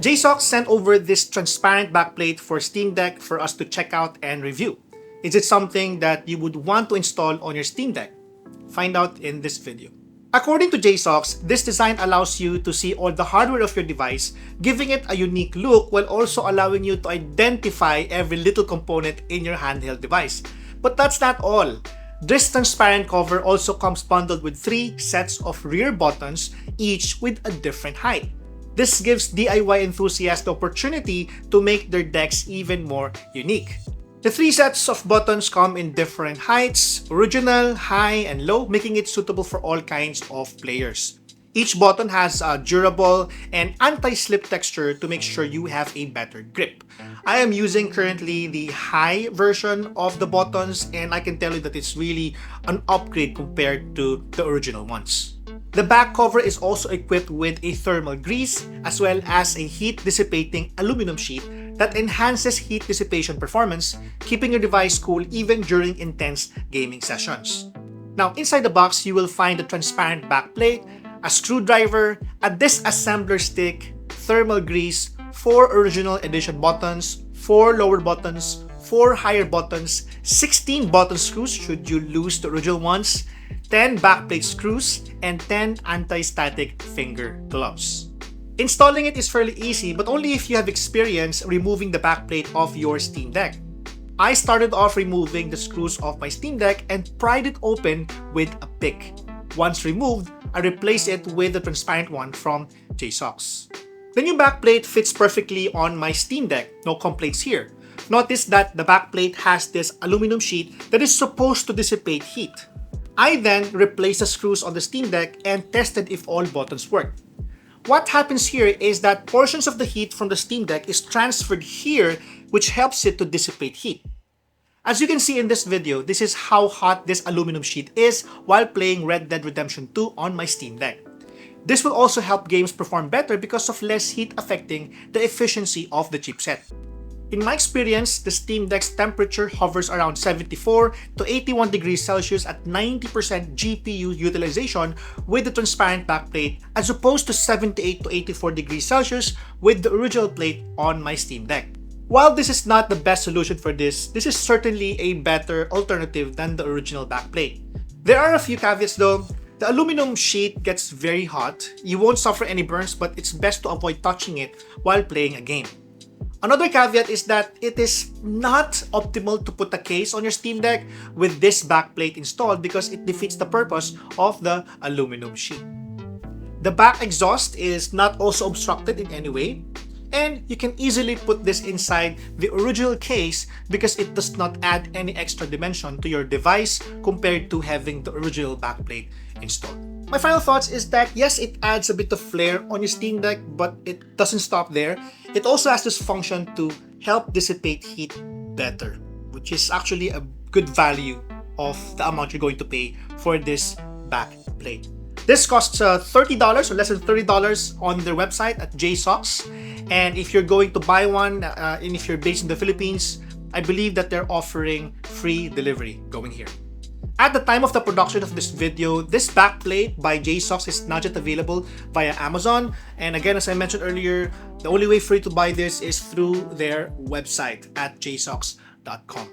JSAUX sent over this transparent backplate for Steam Deck for us to check out and review. Is it something that you would want to install on your Steam Deck? Find out in this video. According to JSAUX, this design allows you to see all the hardware of your device, giving it a unique look while also allowing you to identify every little component in your handheld device. But that's not all. This transparent cover also comes bundled with 3 sets of rear buttons, each with a different height. This gives DIY enthusiasts the opportunity to make their decks even more unique. The 3 sets of buttons come in different heights, original, high, and low, making it suitable for all kinds of players. Each button has a durable and anti-slip texture to make sure you have a better grip. I am using currently the high version of the buttons, and I can tell you that it's really an upgrade compared to the original ones. The back cover is also equipped with a thermal grease as well as a heat-dissipating aluminum sheet that enhances heat dissipation performance, keeping your device cool even during intense gaming sessions. Now, inside the box, you will find a transparent backplate, a screwdriver, a disassembler stick, thermal grease, 4 original edition buttons, 4 lower buttons, 4 higher buttons, 16 button screws should you lose the original ones, 10 backplate screws, and 10 anti-static finger gloves. Installing it is fairly easy, but only if you have experience removing the backplate of your Steam Deck. I started off removing the screws of my Steam Deck and pried it open with a pick. Once removed, I replaced it with the transparent one from JSAUX. The new backplate fits perfectly on my Steam Deck, no complaints here. Notice that the backplate has this aluminum sheet that is supposed to dissipate heat. I then replaced the screws on the Steam Deck and tested if all buttons worked. What happens here is that portions of the heat from the Steam Deck is transferred here, which helps it to dissipate heat. As you can see in this video, this is how hot this aluminum sheet is while playing Red Dead Redemption 2 on my Steam Deck. This will also help games perform better because of less heat affecting the efficiency of the chipset. In my experience, the Steam Deck's temperature hovers around 74 to 81 degrees Celsius at 90% GPU utilization with the transparent backplate, as opposed to 78 to 84 degrees Celsius with the original plate on my Steam Deck. While this is not the best solution for this is certainly a better alternative than the original backplate. There are a few caveats though. The aluminum sheet gets very hot. You won't suffer any burns, but it's best to avoid touching it while playing a game. Another caveat is that it is not optimal to put a case on your Steam Deck with this backplate installed because it defeats the purpose of the aluminum sheet. The back exhaust is not also obstructed in any way, and you can easily put this inside the original case because it does not add any extra dimension to your device compared to having the original backplate installed. My final thoughts is that yes, it adds a bit of flair on your Steam Deck, but it doesn't stop there. It also has this function to help dissipate heat better, which is actually a good value of the amount you're going to pay for this backplate. This costs $30 or less than $30 on their website at JSAUX. And if you're going to buy one, and if you're based in the Philippines, I believe that they're offering free delivery going here. At the time of the production of this video, this backplate by JSAUX is not yet available via Amazon. And again, as I mentioned earlier, the only way for you to buy this is through their website at jsaux.com.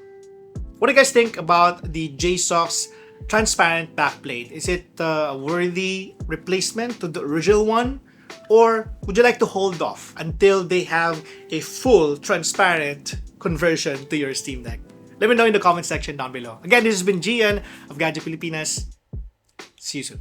What do you guys think about the JSAUX transparent backplate? Is it a worthy replacement to the original one? Or would you like to hold off until they have a full transparent conversion to your Steam Deck? Let me know in the comment section down below. Again, this has been Gian of Gadget Pilipinas. See you soon.